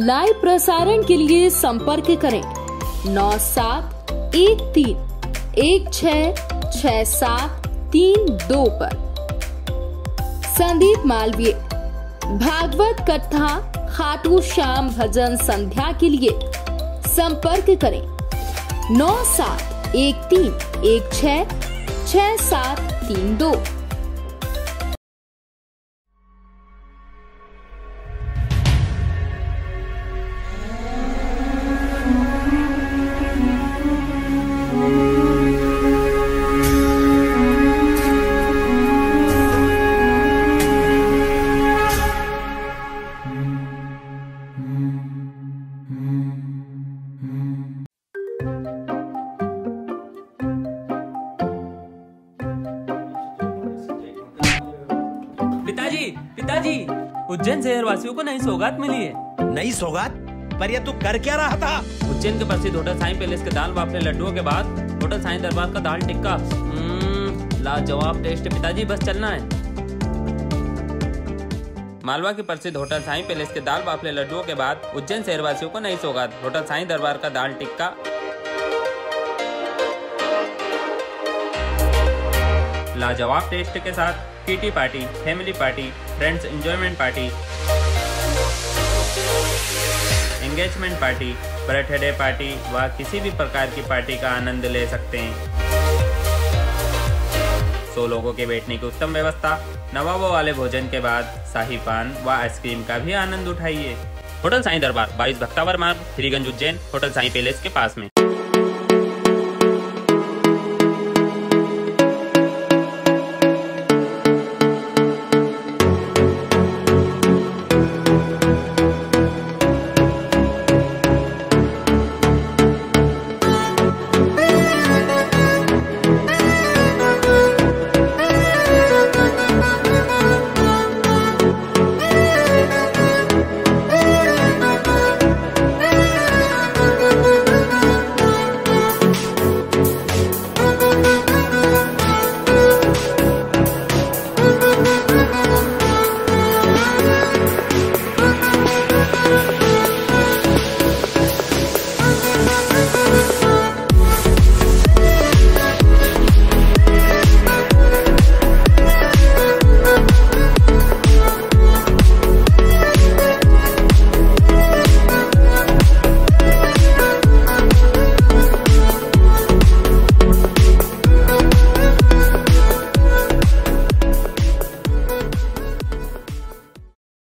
Live प्रसारण के लिए संपर्क करें 9713166732 पर। संदीप मालवीय भागवत कथा खाटू श्याम भजन संध्या के लिए संपर्क करें 9713166732। पिताजी, उज्जैन शहर वासियों को नई सौगात मिली है। नई सौगात? पर ये तू कर क्या रहा था? उज्जैन के प्रसिद्ध होटल साईं पैलेस के दाल बाफले लड्डुओं के बाद होटल साईं दरबार का दाल टिक्का लाजवाब टेस्ट। पिताजी बस चलना है। मालवा के प्रसिद्ध होटल साईं पैलेस के दाल बाफले लड्डुओं के बाद उज्जैन शहर वासियों को नई सौगात होटल साईं दरबार का दाल टिक्का लाजवाब टेस्ट के साथ kitty party, family party, friends enjoyment party, engagement party, birthday party व किसी भी प्रकार की पार्टी का आनंद ले सकते हैं। 100 लोगों के बैठने की उत्तम व्यवस्था, नवाबों वाले भोजन के बाद शाही पान व आइसक्रीम का भी आनंद उठाइए। होटल साईं दरबार 22 भक्तावर मार्ग, श्रीगंज उज्जैन, होटल साईं पैलेस के पास में।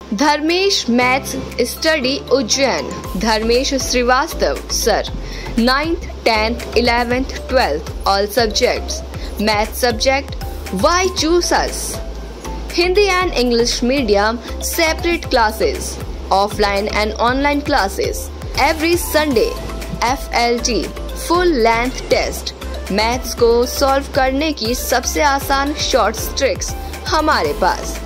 Dharmesh maths study Ujjain. Dharmesh Shrivastava sir. 9th, 10th, 11th, 12th all subjects. Math subject, why choose us? Hindi and English medium separate classes. Offline and online classes. Every Sunday FLT full length test. Maths को solve करने की सबसे आसान short tricks हमारे पास।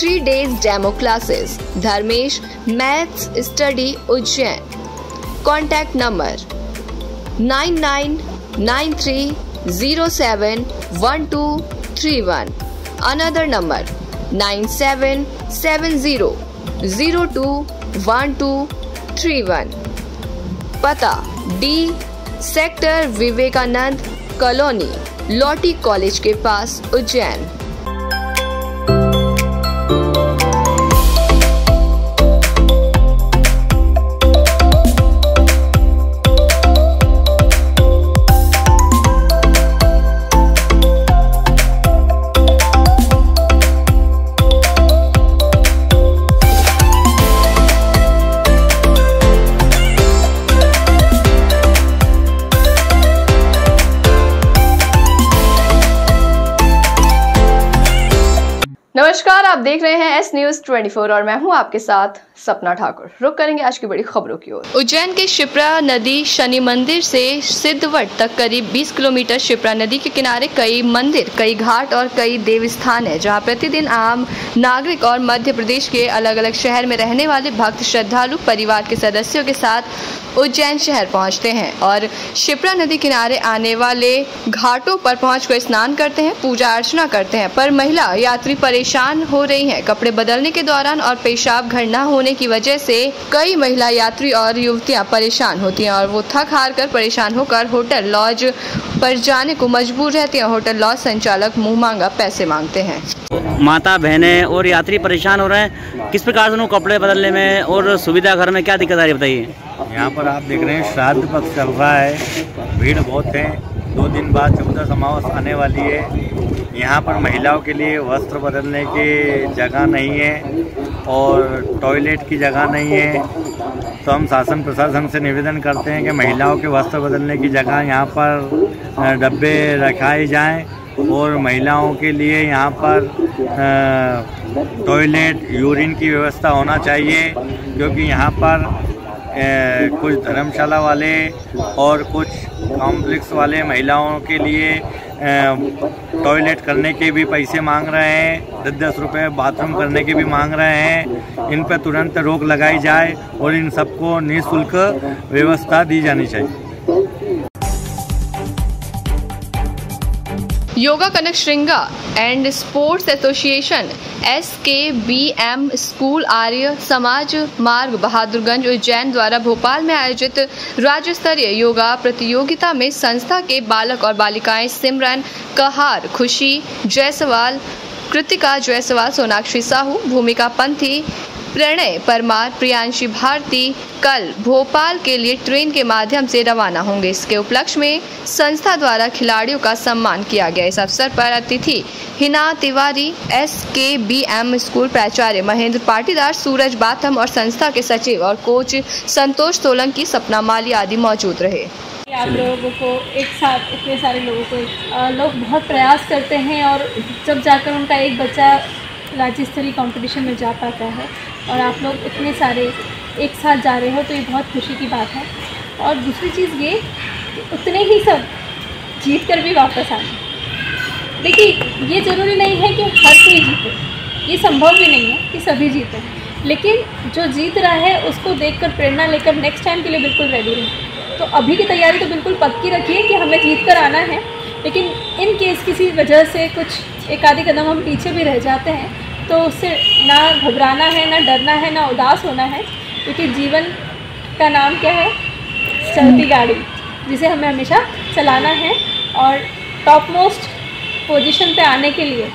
3 days demo classes. Dharmesh maths study Ujjain. Contact number 9993071231। Another number 9770021231। पता D sector Vivekananda colony, लॉटी college के पास, उज्जैन। नमस्कार, आप देख रहे हैं एस न्यूज 24 और मैं हूं आपके साथ सपना ठाकुर। रुक करेंगे आज की बड़ी खबरों की ओर। उज्जैन के शिप्रा नदी शनि मंदिर से सिद्धवट तक करीब 20 किलोमीटर शिप्रा नदी के किनारे कई मंदिर, कई घाट और कई देवस्थान है, जहां प्रतिदिन आम नागरिक और मध्य प्रदेश के अलग अलग शहर में रहने वाले भक्त श्रद्धालु परिवार के सदस्यों के साथ उज्जैन शहर पहुंचते हैं और शिप्रा नदी किनारे आने वाले घाटों पर पहुंचकर स्नान करते हैं, पूजा अर्चना करते हैं। पर महिला यात्री परेशान हो रही हैं। कपड़े बदलने के दौरान और पेशाब घर न होने होने की वजह से कई महिला यात्री और युवतियां परेशान होती हैं और वो थक हार कर परेशान होकर होटल लॉज पर जाने को मजबूर रहती हैं। होटल लॉज संचालक मुंह मांगा पैसे मांगते हैं। माता बहनें और यात्री परेशान हो रहे हैं, किस प्रकार से उनको कपड़े बदलने में और सुविधा घर में क्या दिक्कत आ रही है बताइए। यहाँ पर आप देख रहे हैं श्राद्ध पक्ष चल रहा है, भीड़ बहुत है। 2 दिन बाद 14 अमावस आने वाली है। यहाँ पर महिलाओं के लिए वस्त्र बदलने की जगह नहीं है और टॉयलेट की जगह नहीं है। तो हम शासन प्रशासन से निवेदन करते हैं कि महिलाओं के वस्त्र बदलने की जगह यहाँ पर डब्बे रखाए जाएं और महिलाओं के लिए यहाँ पर टॉयलेट यूरिन की व्यवस्था होना चाहिए, क्योंकि यहाँ पर कुछ धर्मशाला वाले और कुछ कॉम्प्लेक्स वाले महिलाओं के लिए टॉयलेट करने के भी पैसे मांग रहे हैं, 10-10 रुपये बाथरूम करने के भी मांग रहे हैं। इन पर तुरंत रोक लगाई जाए और इन सबको निःशुल्क व्यवस्था दी जानी चाहिए। Yoga Kanak Shringa and sports association SKBM school Arya Samaj Marg Bahadurganj Ujjain द्वारा भोपाल में आयोजित राज्य स्तरीय योगा प्रतियोगिता में संस्था के बालक और बालिकाएं सिमरन कहार, खुशी जायसवाल, कृतिका जायसवाल, सोनाक्षी साहू, भूमिका पंथी, प्रणय परमार, प्रियांशी भारती कल भोपाल के लिए ट्रेन के माध्यम से रवाना होंगे। इसके उपलक्ष्य में संस्था द्वारा खिलाड़ियों का सम्मान किया गया। इस अवसर पर अतिथि हिना तिवारी, SKBM स्कूल प्राचार्य महेंद्र पाटीदार, सूरज बाथम और संस्था के सचिव और कोच संतोष सोलंकी, सपना माली आदि मौजूद रहे। आप लोगों को एक साथ इतने सारे लोगों को लोग बहुत प्रयास करते हैं और जब जाकर उनका एक बच्चा राज्य स्तरीय कंपटीशन में जा पाता है और आप लोग इतने सारे एक साथ जा रहे हो तो ये बहुत खुशी की बात है। और दूसरी चीज़ ये कि उतने ही सब जीत कर भी वापस आए। देखिए, ये ज़रूरी नहीं है कि हर कोई जीते, ये संभव भी नहीं है कि सभी जीतें, लेकिन जो जीत रहा है उसको देखकर प्रेरणा लेकर नेक्स्ट टाइम के लिए बिल्कुल रेडी रहें। तो अभी की तैयारी तो बिल्कुल पक्की रखिए कि हमें जीत कर आना है, लेकिन इन केस किसी वजह से कुछ एक आधी कदम हम पीछे भी रह जाते हैं तो उससे ना घबराना है, ना डरना है, ना उदास होना है, क्योंकि जीवन का नाम क्या है? चलती गाड़ी, जिसे हमें हमेशा चलाना है। और टॉप मोस्ट पोजीशन पे आने के लिए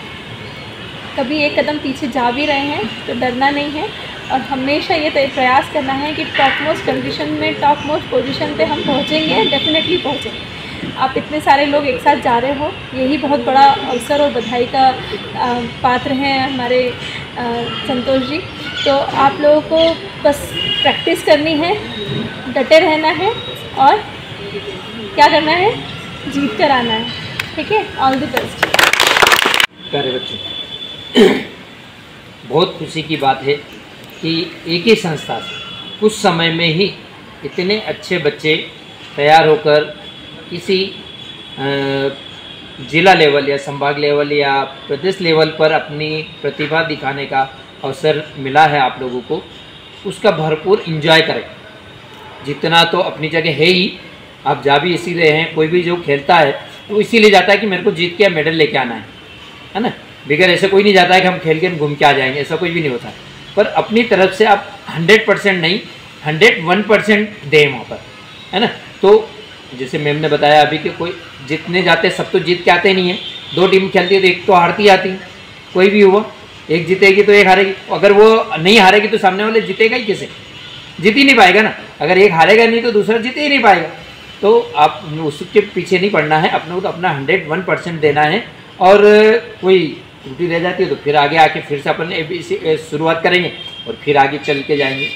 कभी एक कदम पीछे जा भी रहे हैं तो डरना नहीं है और हमेशा ये प्रयास करना है कि टॉप मोस्ट कंडीशन में, टॉप मोस्ट पोजीशन पे हम पहुँचेंगे, डेफिनेटली पहुँचेंगे। आप इतने सारे लोग एक साथ जा रहे हो, यही बहुत बड़ा अवसर और बधाई का पात्र हैं हमारे संतोष जी। तो आप लोगों को बस प्रैक्टिस करनी है, डटे रहना है और क्या करना है? जीत कर आना है। ठीक है, ऑल द बेस्ट। प्यारे बच्चों, बहुत खुशी की बात है कि एक ही संस्था से कुछ समय में ही इतने अच्छे बच्चे तैयार होकर किसी जिला लेवल या संभाग लेवल या प्रदेश लेवल पर अपनी प्रतिभा दिखाने का अवसर मिला है आप लोगों को, उसका भरपूर एंजॉय करें। जितना तो अपनी जगह है ही, आप जा भी इसीलिए हैं, कोई भी जो खेलता है तो इसीलिए जाता है कि मेरे को जीत के मेडल लेके आना है ना। बगैर ऐसे कोई नहीं जाता है कि हम खेल के घूम के आ जाएंगे, ऐसा कुछ भी नहीं होता। पर अपनी तरफ से आप 100% नहीं, 101% दें वहाँ पर, है ना। तो जैसे मैम ने बताया अभी कि कोई जितने जाते सब तो जीत के आते नहीं है। 2 टीम खेलती है तो एक तो हारती आती, कोई भी हुआ, एक जीतेगी तो एक हारेगी। अगर वो नहीं हारेगी तो सामने वाले जीतेगा ही कैसे? जीत ही नहीं पाएगा ना। अगर एक हारेगा नहीं तो दूसरा जीत ही नहीं पाएगा। तो आप उसके पीछे नहीं पड़ना है, अपने को तो अपना 101% देना है। और कोई त्रुटि रह जाती है तो फिर आगे आके फिर से अपन शुरुआत करेंगे और फिर आगे चल के जाएंगे।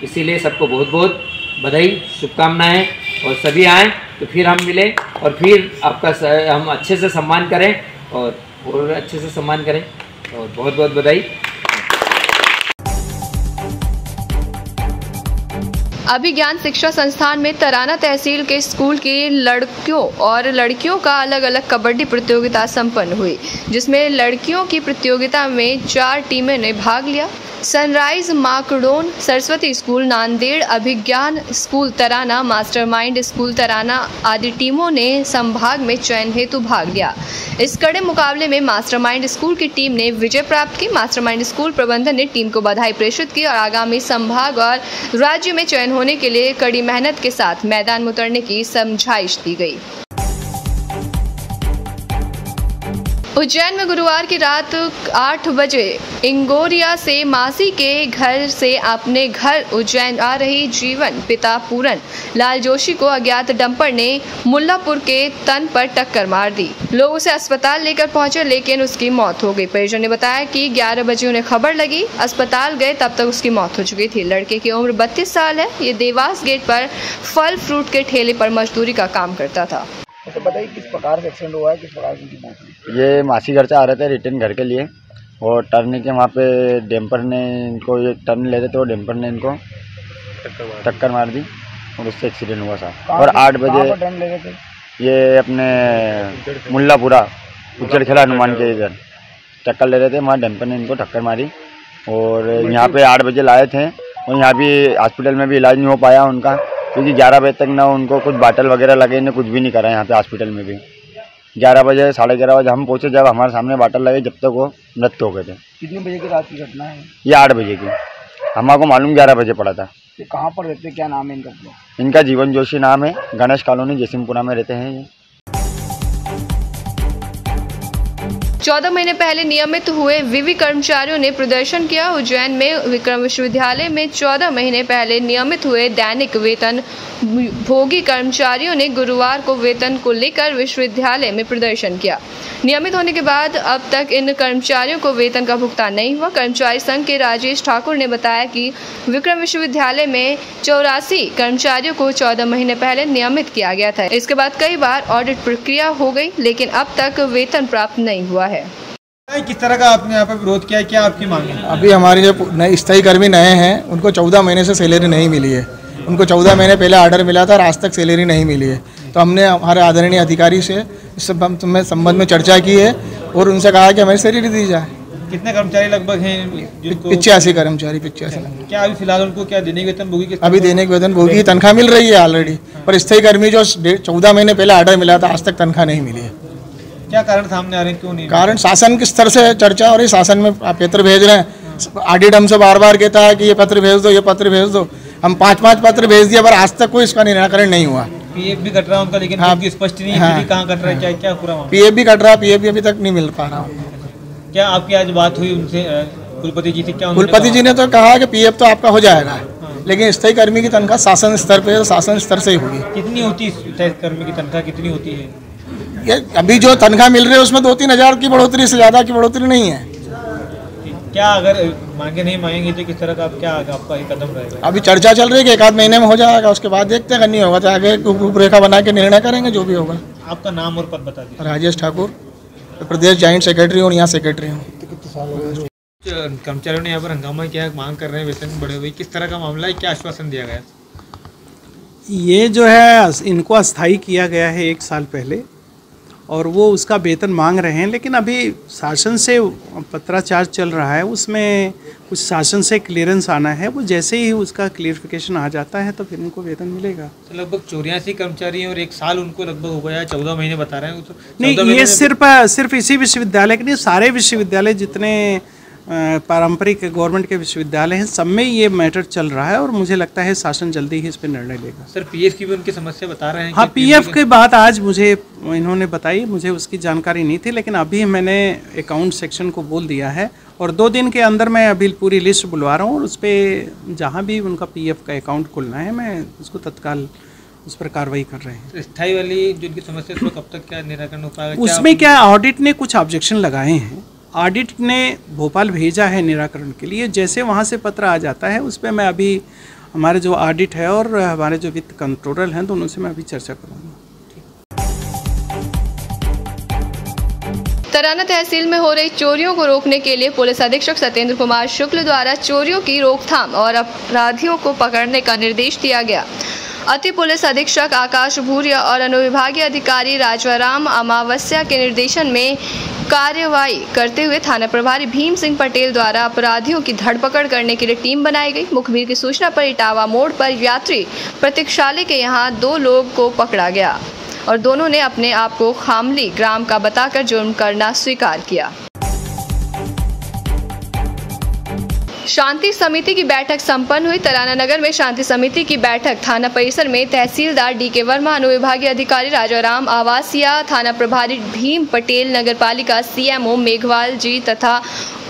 इसीलिए सबको बहुत बहुत बधाई, शुभकामनाएं, और सभी आएँ तो फिर हम मिलें और फिर आपका हम अच्छे से सम्मान करें और अच्छे से सम्मान करें। और बहुत बहुत बधाई। अभिज्ञान शिक्षा संस्थान में तराना तहसील के स्कूल की लड़कियों और लड़कियों का अलग अलग कबड्डी प्रतियोगिता संपन्न हुई, जिसमें लड़कियों की प्रतियोगिता में 4 टीमें ने भाग लिया। सनराइज माकडोन सरस्वती स्कूल, नांदेड़ अभिज्ञान स्कूल तराना, मास्टरमाइंड स्कूल तराना आदि टीमों ने संभाग में चयन हेतु भाग लिया। इस कड़े मुकाबले में मास्टरमाइंड स्कूल की टीम ने विजय प्राप्त की। मास्टरमाइंड स्कूल प्रबंधन ने टीम को बधाई प्रेषित की और आगामी संभाग और राज्य में चयन होने के लिए कड़ी मेहनत के साथ मैदान में उतरने की समझाइश दी गई। उज्जैन में गुरुवार की रात 8 बजे इंगोरिया से मासी के घर से अपने घर उज्जैन आ रही जीवन पिता पूरन लाल जोशी को अज्ञात डंपर ने मुल्लापुर के तन पर टक्कर मार दी। लोग उसे अस्पताल लेकर पहुंचे लेकिन उसकी मौत हो गई। परिजन ने बताया कि 11 बजे उन्हें खबर लगी, अस्पताल गए तब तक उसकी मौत हो चुकी थी। लड़के की उम्र 32 साल है। ये देवास गेट पर फल फ्रूट के ठेले पर मजदूरी का काम करता था। तो बताइए किस प्रकार से एक्सीडेंट हुआ है, किस प्रकार की मौत हुई? ये मासी घर से आ रहे थे रिटर्न घर के लिए और टर्न के वहाँ पे डैम्पर ने इनको, ये टर्न ले रहे थे और डैम्पर ने इनको टक्कर मार दी और उससे एक्सीडेंट हुआ साहब। और 8 बजे टर्न ले रहे थे? ये अपने मुल्लापुरा उज्जैन खेला हनुमान के इधर टक्कर ले रहे थे, वहाँ डैम्पर ने इनको टक्कर मारी और यहाँ पे 8 बजे लाए थे और यहाँ भी हॉस्पिटल में भी इलाज नहीं हो पाया उनका, क्योंकि 11 बजे तक ना उनको कुछ बाटल वगैरह लगे, इन्हें कुछ भी नहीं करा यहाँ पे हॉस्पिटल में भी। 11 बजे 11:30 बजे हम पहुँचे, जब हमारे सामने बाटल लगे जब तक वो मृत हो गए थे। कितने बजे की रात की घटना है? ये 8 बजे की, हमारे को मालूम 11 बजे पड़ा था। ये कहाँ पर रहते, क्या नाम है इनका? इनका जीवन जोशी नाम है, गणेश कॉलोनी जयसिंहपुरा में रहते हैं ये। 14 महीने पहले नियमित हुए विवि कर्मचारियों ने प्रदर्शन किया। उज्जैन में विक्रम विश्वविद्यालय में 14 महीने पहले नियमित हुए दैनिक वेतन भोगी कर्मचारियों ने गुरुवार को वेतन को लेकर विश्वविद्यालय में प्रदर्शन किया। नियमित होने के बाद अब तक इन कर्मचारियों को वेतन का भुगतान नहीं हुआ। कर्मचारी संघ के राजेश ठाकुर ने बताया कि विक्रम विश्वविद्यालय में 84 कर्मचारियों को 14 महीने पहले नियमित किया गया था। इसके बाद कई बार ऑडिट प्रक्रिया हो गई लेकिन अब तक वेतन प्राप्त नहीं हुआ है। किस तरह का आपने यहाँ पर विरोध किया है, क्या आपकी मांग है? अभी हमारे जो नए स्थायी कर्मी नए हैं उनको 14 महीने से सैलरी नहीं मिली है। उनको 14 महीने पहले ऑर्डर मिला था और आज तक सैलरी नहीं मिली है। तो हमने हमारे आदरणीय अधिकारी से इस संबंध में चर्चा की है और उनसे कहा कि हमें सैलरी दी जाए। कितने कर्मचारी लगभग हैं? 85 कर्मचारी। 85। क्या अभी फिलहाल उनको क्या देने के वेतन भोगी? अभी देने के वेतन भोगी तनख्वाह मिल रही है ऑलरेडी, पर स्थायी कर्मी जो 14 महीने पहले ऑर्डर मिला था आज तक तनख्वाह नहीं मिली है। क्या कारण सामने आ रहे हैं, क्यों नहीं? कारण शासन के स्तर से चर्चा और शासन में पत्र भेज रहे हैं। ऑडिट हमसे बार बार कहता है कि ये पत्र भेज दो, ये पत्र भेज दो। हम 5 पत्र भेज दिया पर आज तक कोई इसका निराकरण नहीं हुआ। पीएफ भी कट रहा है उनका, लेकिन हाँ, स्पष्ट नहीं है कहाँ कट रहा है, क्या पूरा? पीएफ भी कट रहा है, पीएफ भी अभी तक नहीं मिल पा रहा। क्या आपकी आज बात हुई उनसे, कुलपति जी से? क्या कुलपति जी ने तो कहा कि पीएफ तो आपका हो जाएगा, लेकिन स्थायी कर्मी की तनख्वाह शासन स्तर पे, शासन स्तर से ही होगी। कितनी होती है स्थायी कर्मी की तनख्वाह, कितनी होती है? ये अभी जो तनख्वाह मिल रही है उसमें 2-3 हज़ार की बढ़ोतरी से ज़्यादा की बढ़ोतरी नहीं है। क्या अगर मांगे नहीं मांगेंगे तो किस तरह का क्या आपका ये कदम रहेगा? अभी चर्चा चल रही है कि 1 आध महीने में हो जाएगा, उसके बाद देखते हैं, नहीं होगा तो आगे रूपरेखा बना के निर्णय करेंगे जो भी होगा। आपका नाम और पद बता दीजिए। राजेश ठाकुर, प्रदेश जॉइंट सेक्रेटरी और यहाँ सेक्रेटरी हूँ। कर्मचारियों ने यहाँ पर हंगामा किया, मांग कर रहे हैं वेतन बढ़े हुए, किस तरह का मामला है, क्या आश्वासन दिया गया? ये जो है इनको अस्थायी किया गया है 1 साल पहले और वो उसका वेतन मांग रहे हैं, लेकिन अभी शासन से पत्राचार चल रहा है, उसमें कुछ शासन से क्लियरेंस आना है। वो जैसे ही उसका क्लियरिफिकेशन आ जाता है तो फिर उनको वेतन मिलेगा। तो लगभग 84 कर्मचारी हैं और 1 साल उनको लगभग हो गया, 14 महीने बता रहे हैं। नहीं, ये सिर्फ इसी विश्वविद्यालय के नहीं, सारे विश्वविद्यालय जितने पारंपरिक गवर्नमेंट के विश्वविद्यालय हैं सब में ये मैटर चल रहा है और मुझे लगता है शासन जल्दी ही इस पर निर्णय लेगा। सर पीएफ की भी उनकी समस्या बता रहे हैं? हाँ, पीएफ की बात आज मुझे इन्होंने बताई, मुझे उसकी जानकारी नहीं थी, लेकिन अभी मैंने अकाउंट सेक्शन को बोल दिया है और 2 दिन के अंदर मैं अभी पूरी लिस्ट बुलवा रहा हूँ और उस पर जहाँ भी उनका पीएफ का अकाउंट खुलना है मैं उसको तत्काल उस पर कार्रवाई कर रहे हैं। स्थायी वाली जो उनकी समस्या है कब तक क्या निराकरण हो पाएगा? उसमें क्या ऑडिट ने कुछ ऑब्जेक्शन लगाए हैं, ऑडिट ने भोपाल भेजा है निराकरण के लिए। जैसे वहाँ से पत्र आ जाता है उस पर मैं अभी हमारे जो ऑडिट है और हमारे जो वित्त कंट्रोलर हैं दोनों से मैं अभी चर्चा करूँगा। तराना तहसील में हो रही चोरियों को रोकने के लिए पुलिस अधीक्षक सत्येंद्र कुमार शुक्ल द्वारा चोरियों की रोकथाम और अपराधियों को पकड़ने का निर्देश दिया गया। अति पुलिस अधीक्षक आकाश भूरिया और अनुविभागीय अधिकारी राजवराम अमावस्या के निर्देशन में कार्यवाही करते हुए थाना प्रभारी भीम सिंह पटेल द्वारा अपराधियों की धरपकड़ करने के लिए टीम बनाई गई। मुखबिर की सूचना पर इटावा मोड़ पर यात्री प्रतीक्षालय के यहां 2 लोग को पकड़ा गया और दोनों ने अपने आप को खामली ग्राम का बताकर जुर्म करना स्वीकार किया। शांति समिति की बैठक संपन्न हुई। तराना नगर में शांति समिति की बैठक थाना परिसर में तहसीलदार DK वर्मा, अनुविभागीय अधिकारी राजाराम आवासिया, थाना प्रभारी भीम पटेल, नगरपालिका CMO मेघवाल जी तथा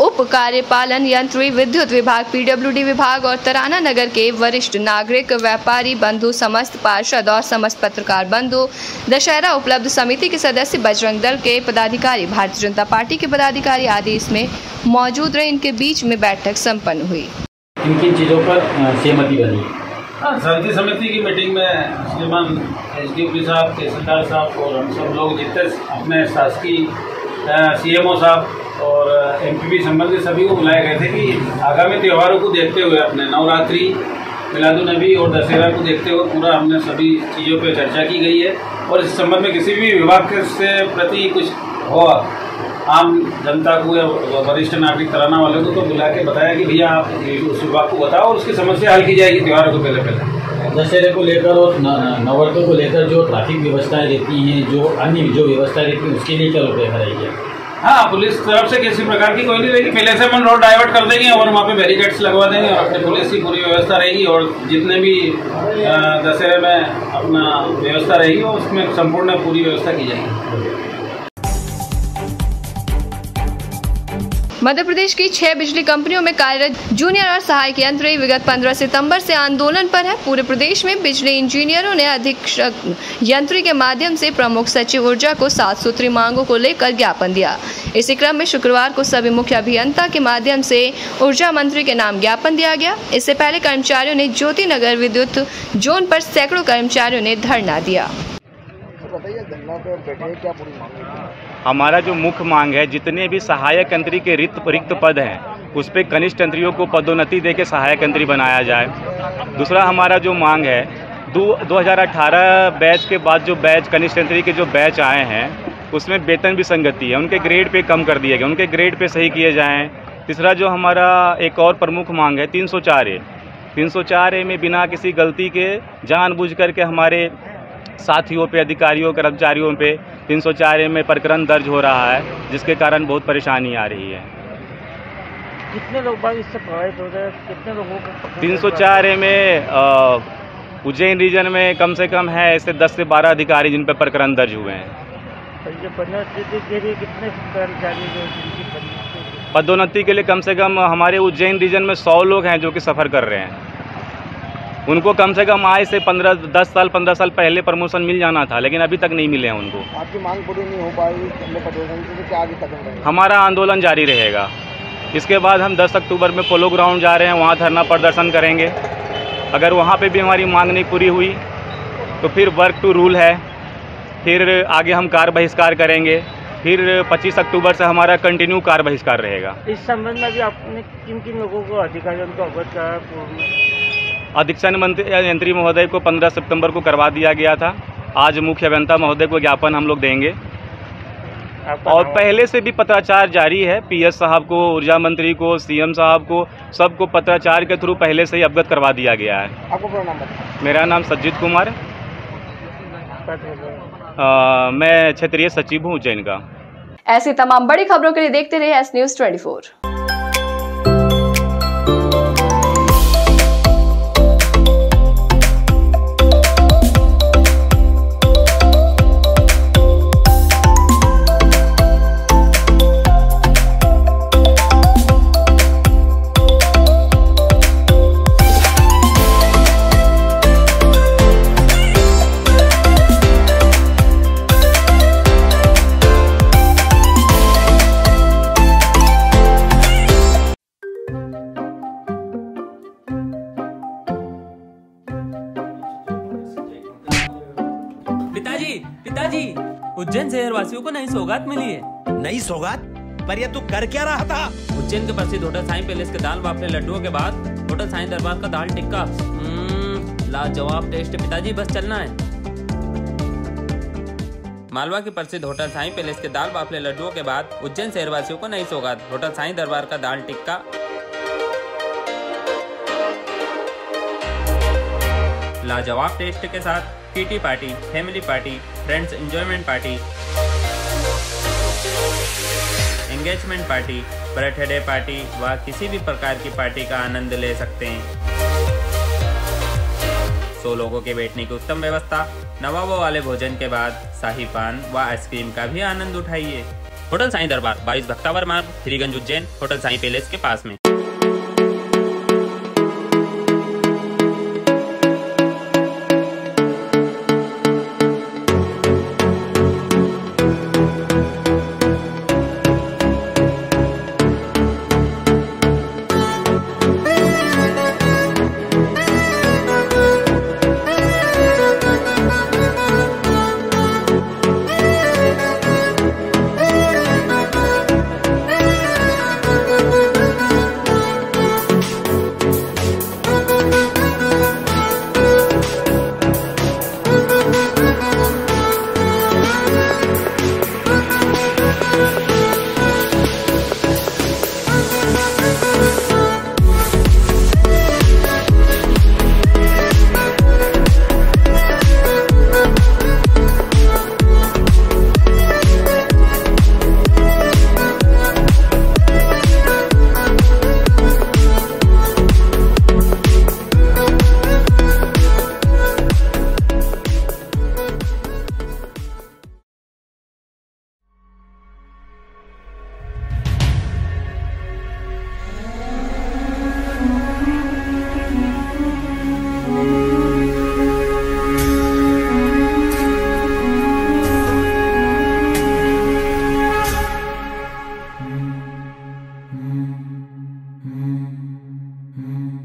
उप कार्यपालन यंत्री, विद्युत विभाग, PWD विभाग और तराना नगर के वरिष्ठ नागरिक, व्यापारी बंधु, समस्त पार्षद और समस्त पत्रकार बंधु, दशहरा उपलब्ध समिति के सदस्य, बजरंग दल के पदाधिकारी, भारतीय जनता पार्टी के पदाधिकारी आदि इसमें मौजूद रहे। इनके बीच में बैठक संपन्न हुई। किन चीज़ों पर सहमति बनी? शांति समिति की मीटिंग में श्रीमान SDO साहब, तहसीलदार साहब और हम सब लोग जितने अपने शासकीय CMO साहब और MPP संबंधित सभी को बुलाए गए थे कि आगामी त्योहारों को देखते हुए अपने नवरात्रि, मिलादुन्नबी और दशहरा को देखते हुए पूरा हमने सभी चीज़ों पर चर्चा की गई है और इस संबंध में किसी भी विभाग से प्रति कुछ हो आम जनता को या वरिष्ठ नागरिक तराना वालों को तो बुला के बताया कि भैया आप उस विभाग को बताओ और उसकी समस्या हल की जाएगी त्योहारों को पहले। दशहरे को लेकर और नवरात्रों को लेकर जो ट्रैफिक व्यवस्थाएं रहती हैं, जो अन्य जो व्यवस्था रहती है, उसके लिए क्या रूपरेखा रहेगी? हाँ, पुलिस तरफ से किसी प्रकार की कोई नहीं रहेगी। पहले से हम रोड डाइवर्ट कर देंगे और वहाँ पे बैरिकेड्स लगवा देंगे और अपने पुलिस की पूरी व्यवस्था रहेगी और जितने भी दशहरे में अपना व्यवस्था रहेगी उसमें संपूर्ण पूरी व्यवस्था की जाएगी। मध्य प्रदेश की 6 बिजली कंपनियों में कार्यरत जूनियर और सहायक यंत्री विगत 15 सितंबर से आंदोलन पर है। पूरे प्रदेश में बिजली इंजीनियरों ने अधीक्षक यंत्री के माध्यम से प्रमुख सचिव ऊर्जा को 7 सूत्री मांगों को लेकर ज्ञापन दिया। इसी क्रम में शुक्रवार को सभी मुख्य अभियंता के माध्यम से ऊर्जा मंत्री के नाम ज्ञापन दिया गया। इससे पहले कर्मचारियों ने ज्योति नगर विद्युत जोन पर सैकड़ों कर्मचारियों ने धरना दिया। हमारा जो मुख्य मांग है, जितने भी सहायक यंत्री के रिक्त पद हैं उस पर कनिष्ठ यंत्रियों को पदोन्नति देकर सहायक यंत्री बनाया जाए। दूसरा हमारा जो मांग है, 2018 बैच के बाद जो बैच कनिष्ठ यंत्री के जो बैच आए हैं उसमें वेतन भी संगति है, उनके ग्रेड पे कम कर दिए गए, उनके ग्रेड पे सही किए जाएँ। तीसरा जो हमारा एक और प्रमुख मांग है 304A में बिना किसी गलती के जानबूझ करके हमारे साथियों पे, अधिकारियों, कर्मचारियों पे 304A में प्रकरण दर्ज हो रहा है, जिसके कारण बहुत परेशानी आ रही है। कितने लोग बाग इससे प्रभावित हो रहे हैं? कितने लोगों को 304A में उज्जैन रीजन में कम से कम है ऐसे 10 से 12 अधिकारी जिन पर प्रकरण दर्ज हुए हैं। पदोन्नति के लिए कम से कम हमारे उज्जैन रीजन में 100 लोग हैं जो कि सफ़र कर रहे हैं। उनको कम से कम आज से 15 साल पहले प्रमोशन मिल जाना था, लेकिन अभी तक नहीं मिले हैं उनको। आपकी मांग पूरी नहीं हो पाई तो क्या आगे कदम रहेगा? हमारा आंदोलन जारी रहेगा। इसके बाद हम 10 अक्टूबर में पोलो ग्राउंड जा रहे हैं, वहाँ धरना प्रदर्शन करेंगे। अगर वहाँ पे भी हमारी मांग नहीं पूरी हुई तो फिर वर्क टू रूल है, फिर आगे हम कार बहिष्कार करेंगे। फिर 25 अक्टूबर से हमारा कंटिन्यू कार बहिष्कार रहेगा। इस संबंध में भी आपने किन लोगों को, अधिकारियों को अवगत कराया? अधीक्षण यंत्री महोदय को 15 सितंबर को करवा दिया गया था। आज मुख्य अभियंता महोदय को ज्ञापन हम लोग देंगे और पहले से भी पत्राचार जारी है। PS साहब को, ऊर्जा मंत्री को, CM साहब को, सबको पत्राचार के थ्रू पहले से ही अवगत करवा दिया गया है। आपको पूरा नाम बताएं? मेरा नाम सज्जित कुमार, मैं क्षेत्रीय सचिव हूँ उज्जैन का। ऐसी तमाम बड़ी खबरों के लिए देखते रहिए S News 24। पिताजी, उज्जैन शहर वासियों को नई सौगात मिली है। नई सौगात? पर ये तू कर क्या रहा था? उज्जैन के प्रसिद्ध होटल साईं पैलेस के दाल बाफले लड्डुओं के बाद होटल साईं दरबार का दाल टिक्का लाजवाब टेस्ट पिताजी, बस चलना है। मालवा के प्रसिद्ध होटल साईं पैलेस के दाल बाफले लड्डुओं के बाद उज्जैन शहरवासियों को नई सौगात। होटल साईं दरबार का दाल टिक्का लाजवाब टेस्ट के साथ kitty party, family party, friends enjoyment party, engagement party, birthday party व किसी भी प्रकार की पार्टी का आनंद ले सकते हैं। 100 लोगों के बैठने की उत्तम व्यवस्था, नवाबों वाले भोजन के बाद शाही पान व आइसक्रीम का भी आनंद उठाइए। होटल साईं दरबार 22 भक्तावर मार्ग, श्रीगंज उज्जैन, होटल साईं पैलेस के पास में।